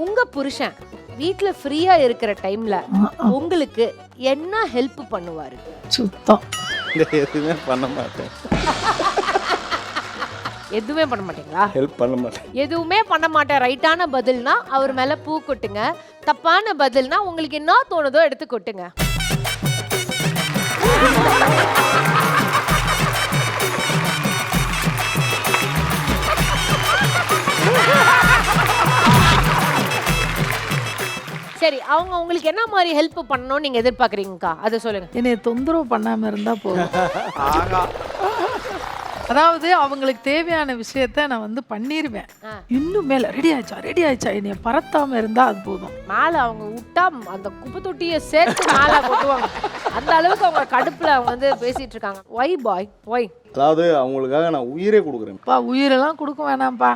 உங்க புருஷன் வீட்ல ஃப்ரீயா இருக்கிற டைம்ல உங்களுக்கு என்ன ஹெல்ப் பண்ணுவாரு? சுத்தம் எதுவுமே பண்ண மாட்டேன். எதுவுமே பண்ண மாட்டீங்களா? ஹெல்ப் பண்ண மாட்டேன். எதுவுமே பண்ண மாட்டேன் ரைட்டான பதில்னா அவர் மேல பூ கொட்டுங்க. தப்பான பதில்னா உங்களுக்கு என்ன தோணுதோ எடுத்து கொட்டுங்க. சரி, அவங்க உங்களுக்கு என்ன மாதிரி ஹெல்ப் பண்ணணும்னு நீங்க எதிர்பார்க்கறீங்கக்கா? அதை சொல்லுங்க. என்னைய தொந்தரவு பண்ணாம இருந்தா போதும். அதாவது அவங்களுக்கு தேவையான விஷயத்த நான் வந்து பண்ணிருவேன். இன்னும் மேல ரெடி ஆயிடுச்சா என்னைய பறத்தாம இருந்தா அது போதும். மேல அவங்க விட்டா அந்த குப்பை தொட்டியை சேர்த்து மேல போட்டுவாங்க. அந்த அளவுக்கு அவங்க கடுப்புல அவங்க வந்து பேசிட்டு இருக்காங்க. ஒய் பாய் ஒய். அதாவது அவங்களுக்காக நான் உயிரே கொடுக்குறேன். உயிரெல்லாம் கொடுக்க வேணாம்ப்பா.